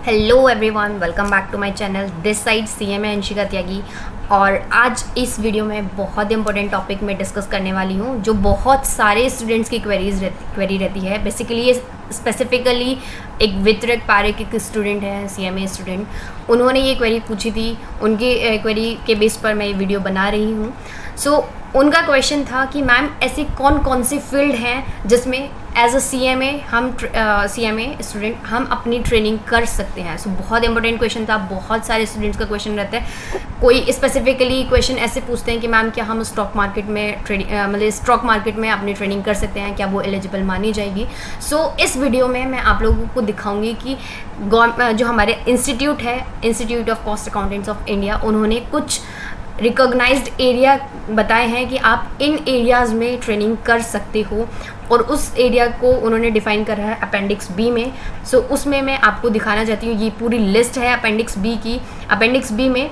Hello everyone, welcome back to my channel. This side CMA Anshika Tyagi. और आज इस video में बहुत इंपॉर्टेंट टॉपिक में डिस्कस करने वाली हूँ जो बहुत सारे स्टूडेंट्स की क्वेरी रहती है। बेसिकली ये स्पेसिफिकली एक वितरक पारिक एक स्टूडेंट है, CMA स्टूडेंट, उन्होंने ये क्वेरी पूछी थी। उनकी क्वेरी के बेस पर मैं ये वीडियो बना रही हूँ। सो उनका क्वेश्चन था कि मैम ऐसी कौन कौन सी फील्ड हैं जिसमें एज अ CMA स्टूडेंट हम अपनी ट्रेनिंग कर सकते हैं। सो बहुत इंपॉर्टेंट क्वेश्चन था, बहुत सारे स्टूडेंट्स का क्वेश्चन रहता है। कोई स्पेसिफिकली क्वेश्चन ऐसे पूछते हैं कि मैम क्या हम स्टॉक मार्केट में मतलब स्टॉक मार्केट में अपनी ट्रेनिंग कर सकते हैं, क्या वो एलिजिबल मानी जाएगी। सो इस वीडियो में मैं आप लोगों को दिखाऊंगी कि जो हमारे इंस्टीट्यूट है, institute of cost accountants of India, उन्होंने कुछ रिकॉग्नाइज्ड एरिया बताए हैं कि आप इन एरियाज़ में ट्रेनिंग कर सकते हो, और उस एरिया को उन्होंने डिफ़ाइन करा है अपेंडिक्स बी में। सो उसमें मैं आपको दिखाना चाहती हूँ, ये पूरी लिस्ट है अपेंडिक्स बी की। अपेंडिक्स बी में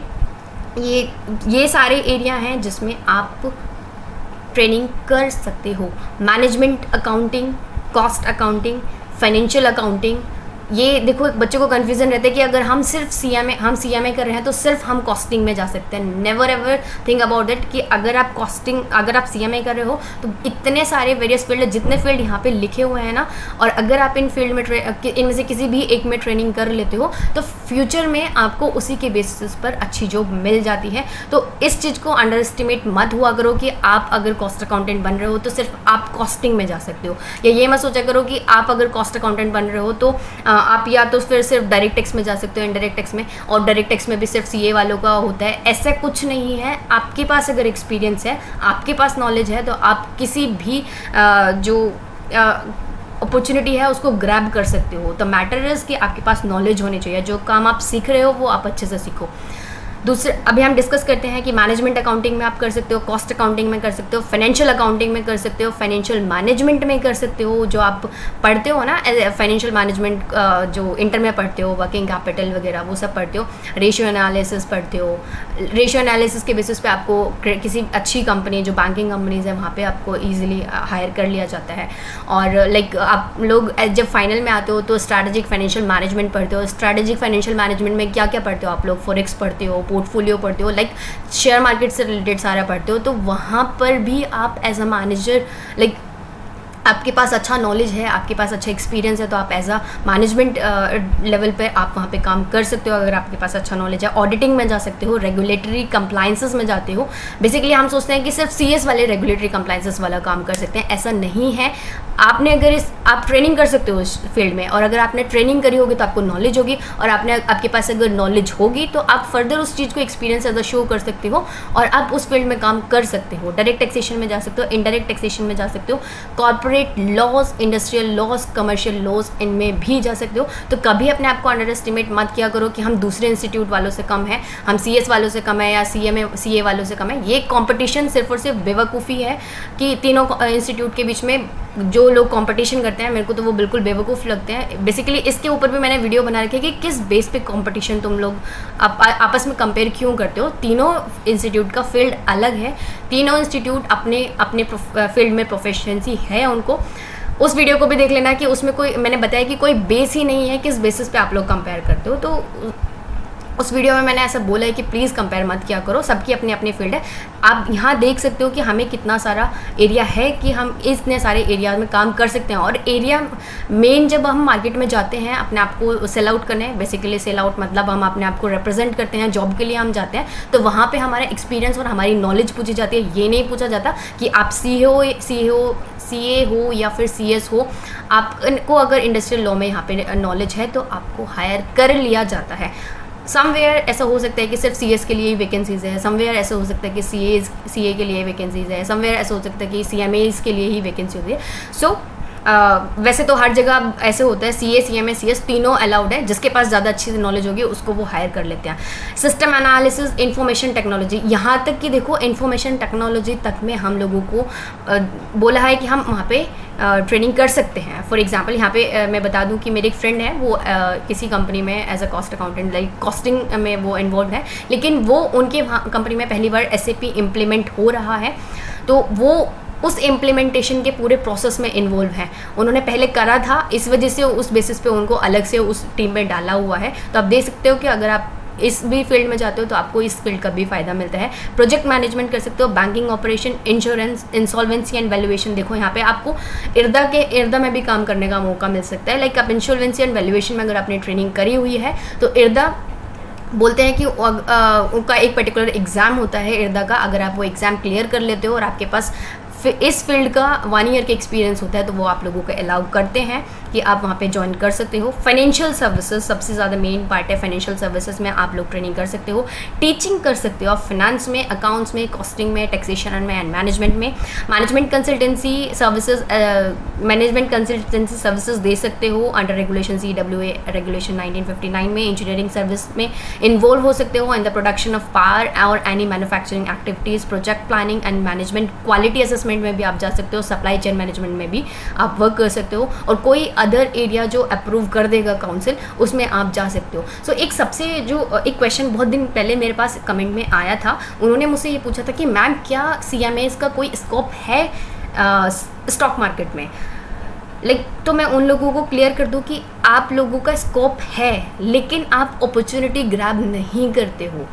ये सारे एरिया हैं जिसमें आप ट्रेनिंग कर सकते हो। Management accounting, cost accounting, financial accounting. ये देखो, बच्चों को कन्फ्यूज़न रहता है कि अगर हम सिर्फ CMA कर रहे हैं तो सिर्फ हम कॉस्टिंग में जा सकते हैं। Never ever think about that कि अगर आप CMA कर रहे हो तो इतने सारे वेरियस फील्ड, जितने फील्ड यहाँ पे लिखे हुए हैं ना, और अगर आप इन फील्ड में इनमें से किसी भी एक में ट्रेनिंग कर लेते हो तो फ्यूचर में आपको उसी के बेसिस पर अच्छी जॉब मिल जाती है। तो इस चीज़ को अंडर एस्टिमेट मत हुआ करो कि आप अगर कॉस्ट अकाउंटेंट बन रहे हो तो सिर्फ आप कॉस्टिंग में जा सकते हो, या ये मत सोचा करो कि आप अगर कॉस्ट अकाउंटेंट बन रहे हो तो आप या तो फिर सिर्फ डायरेक्ट टैक्स में जा सकते हो, इनडायरेक्ट टैक्स में, और डायरेक्ट टैक्स में भी सिर्फ CA वालों का होता है। ऐसा कुछ नहीं है। आपके पास अगर एक्सपीरियंस है, आपके पास नॉलेज है, तो आप किसी भी जो अपॉर्चुनिटी है उसको ग्रैब कर सकते हो। तो मैटर इज़ कि आपके पास नॉलेज होनी चाहिए। जो काम आप सीख रहे हो वो आप अच्छे से सीखो। दूसरे अभी हम डिस्कस करते हैं कि मैनेजमेंट अकाउंटिंग में आप कर सकते हो, कॉस्ट अकाउंटिंग में कर सकते हो, फाइनेंशियल अकाउंटिंग में कर सकते हो, फाइनेंशियल मैनेजमेंट में कर सकते हो। जो आप पढ़ते हो ना, फाइनेंशियल मैनेजमेंट जो इंटर में पढ़ते हो, वर्किंग कैपिटल वगैरह वो सब पढ़ते हो, रेशियो एनालिसिस पढ़ते हो। रेशियो एनालिसिस के बेसिस पे आपको किसी अच्छी कंपनी, जो बैंकिंग कंपनीज है, वहाँ पे आपको ईजिली हायर कर लिया जाता है। और लाइक आप लोग जब फाइनल में आते हो तो स्ट्रैटेजिक फाइनेंशियल मैनेजमेंट पढ़ते हो। स्ट्रैटेजिक फाइनेंशियल मैनेजमेंट में क्या क्या पढ़ते हो आप लोग? फॉरेक्स पढ़ते हो, पोर्टफोलियो पढ़ते हो, लाइक शेयर मार्केट से रिलेटेड सारा पढ़ते हो। तो वहाँ पर भी आप एज अ मैनेजर, लाइक आपके पास अच्छा नॉलेज है, आपके पास अच्छा एक्सपीरियंस है, तो आप एज अ मैनेजमेंट लेवल पे आप वहाँ पे काम कर सकते हो। अगर आपके पास अच्छा नॉलेज है, ऑडिटिंग में जा सकते हो, रेगुलेटरी कंप्लाइंसेस में जाते हो। बेसिकली हम सोचते हैं कि सिर्फ CS वाले रेगुलेटरी कंप्लाइंसेस वाला काम कर सकते हैं, ऐसा नहीं है। आपने अगर आप ट्रेनिंग कर सकते हो इस फील्ड में, और अगर आपने ट्रेनिंग करी होगी तो आपको नॉलेज होगी, और आपके पास अगर नॉलेज होगी तो आप फर्दर उस चीज़ को एक्सपीरियंस एज अ शो कर सकते हो, और आप उस फील्ड में काम कर सकते हो। डायरेक्ट टैक्सेशन में जा सकते हो, इनडायरेक्ट टैक्सेशन में जा सकते हो, corporate laws, industrial laws, commercial laws, इनमें भी जा सकते हो। तो कभी अपने आप को अंडर एस्टिमेट मत किया करो कि हम दूसरे इंस्टीट्यूट वालों से कम है, हम CS वालों से कम है, या CA वालों से कम है। ये कंपटीशन सिर्फ और सिर्फ बेवकूफ़ी है कि तीनों इंस्टीट्यूट के बीच में जो लोग कंपटीशन करते हैं, मेरे को तो वो बिल्कुल बेवकूफ़ लगते हैं। बेसिकली इसके ऊपर भी मैंने वीडियो बना रखी है कि किस बेस पे कंपटीशन तुम लोग आपस में कंपेयर क्यों करते हो। तीनों इंस्टीट्यूट का फील्ड अलग है, तीनों इंस्टीट्यूट अपने अपने फील्ड में प्रोफेशनसी है उनको। उस वीडियो को भी देख लेना कि उसमें मैंने बताया कि कोई बेस ही नहीं है किस बेसिस पे आप लोग कंपेयर करते हो। तो उस वीडियो में मैंने ऐसा बोला है कि प्लीज़ कंपेयर मत किया करो, सबकी अपनी अपनी फील्ड है। आप यहाँ देख सकते हो कि हमें कितना सारा एरिया है कि हम इतने सारे एरिया में काम कर सकते हैं। और एरिया मेन, जब हम मार्केट में जाते हैं अपने आप को सेल आउट करने, बेसिकली सेल आउट मतलब हम अपने आप को रिप्रेजेंट करते हैं, जॉब के लिए हम जाते हैं, तो वहाँ पर हमारा एक्सपीरियंस और हमारी नॉलेज पूछी जाती है। ये नहीं पूछा जाता कि आप CA हो या फिर CS हो। आपको अगर इंडस्ट्रियल लॉ में यहाँ पे नॉलेज है तो आपको हायर कर लिया जाता है। समवेयर ऐसा हो सकता है कि सिर्फ CS के लिए ही वैकेंसीज है, समवेयर ऐसा हो सकता है कि CA के लिए वैकेंसीज है, समवेयर ऐसा हो सकता है कि CMAs के लिए ही वैकेंसी होती है। सो वैसे तो हर जगह ऐसे होता है, CA, CMA, CS तीनों अलाउड है। जिसके पास ज़्यादा अच्छी नॉलेज होगी उसको वो हायर कर लेते हैं। सिस्टम एनालिसिस, इंफॉर्मेशन टेक्नोलॉजी, यहाँ तक कि देखो इंफॉर्मेशन टेक्नोलॉजी तक में हम लोगों को बोला है कि हम वहाँ पे ट्रेनिंग कर सकते हैं। फॉर एग्जांपल यहाँ पे मैं बता दूँ कि मेरी एक फ्रेंड है, वो किसी कंपनी में as a cost accountant, like costing में वो इन्वॉल्व है, लेकिन वो उनके कंपनी में पहली बार SAP इम्प्लीमेंट हो रहा है। तो वो उस इम्प्लीमेंटेशन के पूरे प्रोसेस में इन्वॉल्व हैं, उन्होंने पहले करा था, इस वजह से उस बेसिस पे उनको अलग से उस टीम में डाला हुआ है। तो आप देख सकते हो कि अगर आप इस भी फील्ड में जाते हो तो आपको इस फील्ड का भी फ़ायदा मिलता है। प्रोजेक्ट मैनेजमेंट कर सकते हो, banking operation, insurance, insolvency and valuation. देखो यहाँ पे आपको इर्दा में भी काम करने का मौका मिल सकता है। लाइक आप इंश्योरेंसी एंड वैल्यूएशन में अगर आपने ट्रेनिंग करी हुई है तो इर्दा बोलते हैं कि उनका एक पर्टिकुलर एग्ज़ाम होता है इर्दा का, अगर आप वो एग्ज़ाम क्लियर कर लेते हो और आपके पास इस फील्ड का 1 ईयर का एक्सपीरियंस होता है तो वो आप लोगों को अलाउ करते हैं कि आप वहाँ पे ज्वाइन कर सकते हो। फाइनेंशियल सर्विसेज सबसे ज़्यादा मेन पार्ट है, फाइनेंशियल सर्विसेज में आप लोग ट्रेनिंग कर सकते हो, टीचिंग कर सकते हो आप फाइनेंस में, अकाउंट्स में, कॉस्टिंग में, टैक्सेशन में एंड मैनेजमेंट में। मैनेजमेंट कंसल्टेंसी सर्विसेज दे सकते हो अंडर रेगुलेशन CWA रेगुलेशन 1959 में। इंजीनियरिंग सर्विस में इन्वॉल्व हो सकते हो in the production of power और any manufacturing activities, project planning and management, quality assessment में भी आप जा सकते हो, सप्लाई चेन मैनेजमेंट में भी आप वर्क कर सकते हो, और कोई अदर एरिया जो अप्रूव कर देगा काउंसिल उसमें आप जा सकते हो। सो एक सबसे जो एक क्वेश्चन बहुत दिन पहले मेरे पास कमेंट में आया था, उन्होंने मुझसे ये पूछा था कि मैम क्या CMAs का कोई स्कोप है स्टॉक मार्केट में। तो मैं उन लोगों को क्लियर कर दूं कि आप लोगों का स्कोप है लेकिन आप अपॉर्चुनिटी ग्रैब नहीं करते हो।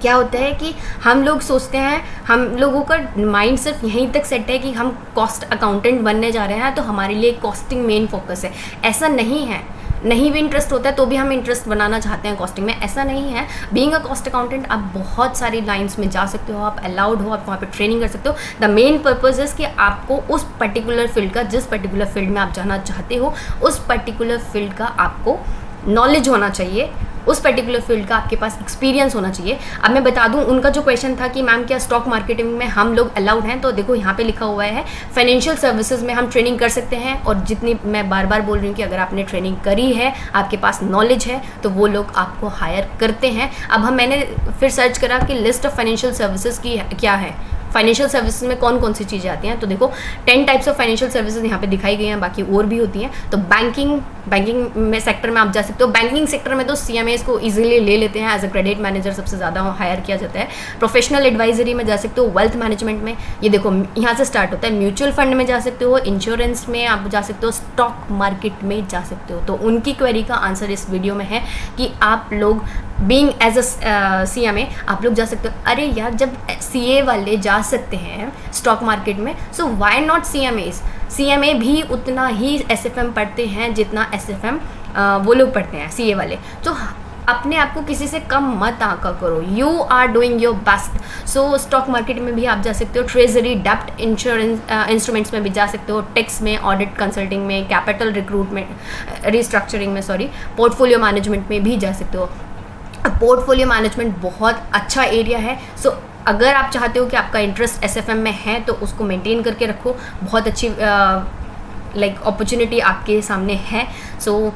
क्या होता है कि हम लोग सोचते हैं, हम लोगों का माइंड सिर्फ यहीं तक सेट है कि हम कॉस्ट अकाउंटेंट बनने जा रहे हैं तो हमारे लिए कॉस्टिंग मेन फोकस है। ऐसा नहीं है, नहीं भी इंटरेस्ट होता है तो भी हम इंटरेस्ट बनाना चाहते हैं कॉस्टिंग में, ऐसा नहीं है। बीइंग अ कॉस्ट अकाउंटेंट आप बहुत सारी लाइंस में जा सकते हो, आप अलाउड हो, आप वहाँ पे ट्रेनिंग कर सकते हो। द मेन पर्पज़ इज़ कि आपको उस पर्टिकुलर फील्ड का, जिस पर्टिकुलर फील्ड में आप जाना चाहते हो उस पर्टिकुलर फील्ड का आपको नॉलेज होना चाहिए, उस पर्टिकुलर फील्ड का आपके पास एक्सपीरियंस होना चाहिए। अब मैं बता दूं, उनका जो क्वेश्चन था कि मैम क्या स्टॉक मार्केटिंग में हम लोग अलाउड हैं, तो देखो यहाँ पे लिखा हुआ है फाइनेंशियल सर्विसेज में हम ट्रेनिंग कर सकते हैं, और जितनी मैं बार बार बोल रही हूँ कि अगर आपने ट्रेनिंग करी है, आपके पास नॉलेज है, तो वो लोग आपको हायर करते हैं। अब मैंने फिर सर्च करा कि लिस्ट ऑफ फाइनेंशियल सर्विसेज की क्या है, फाइनेंशियल सर्विसेज में कौन कौन सी चीज़ें आती हैं। तो देखो 10 टाइप्स ऑफ फाइनेंशियल सर्विसेज यहाँ पे दिखाई गई हैं, बाकी और भी होती हैं। तो बैंकिंग में सेक्टर में आप जा सकते हो। बैंकिंग सेक्टर में तो CMAs को इजीली ले लेते हैं, एज अ क्रेडिट मैनेजर सबसे ज़्यादा हायर किया जाता है। प्रोफेशनल एडवाइजरी में जा सकते हो, वेल्थ मैनेजमेंट में, ये देखो यहाँ से स्टार्ट होता है। म्यूचुअल फंड में जा सकते हो, इंश्योरेंस में आप जा सकते हो, स्टॉक मार्केट में जा सकते हो। तो उनकी क्वेरी का आंसर इस वीडियो में है कि आप लोग बीइंग एज अ CMA आप लोग जा सकते हो। अरे यार, जब CA वाले जा सकते हैं स्टॉक मार्केट में, so why not CMAs? CMA भी उतना ही SFM पढ़ते हैं जितना SFM वो लोग पढ़ते हैं CA वाले। तो अपने आप को किसी से कम मत आंका करो, you are doing your best. So stock market में भी आप जा सकते हो, ट्रेजरी, डेब्ट इंश्योरेंस इंस्ट्रूमेंट्स में भी जा सकते हो, टैक्स में, ऑडिट कंसल्टिंग में, कैपिटल रिक्रूटमेंट रिस्ट्रक्चरिंग में, पोर्टफोलियो मैनेजमेंट में भी जा सकते हो। पोर्टफोलियो मैनेजमेंट बहुत अच्छा एरिया है। सो अगर आप चाहते हो कि आपका इंटरेस्ट SFM में है तो उसको मेंटेन करके रखो, बहुत अच्छी अपॉर्चुनिटी आपके सामने है। सो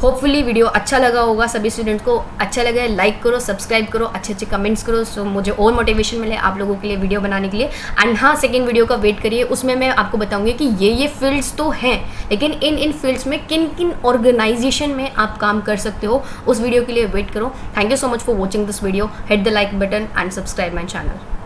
होपफुली वीडियो अच्छा लगा होगा, सभी स्टूडेंट्स को अच्छा लगा है, लाइक करो, सब्सक्राइब करो, अच्छे अच्छे कमेंट्स करो, सो मुझे और मोटिवेशन मिले आप लोगों के लिए वीडियो बनाने के लिए। एंड हाँ, सेकंड वीडियो का वेट करिए, उसमें मैं आपको बताऊंगी कि ये फील्ड्स तो हैं, लेकिन इन फील्ड्स में किन किन ऑर्गेनाइजेशन में आप काम कर सकते हो, उस वीडियो के लिए वेट करो। Thank you so much for watching this video, hit the like button and subscribe my channel.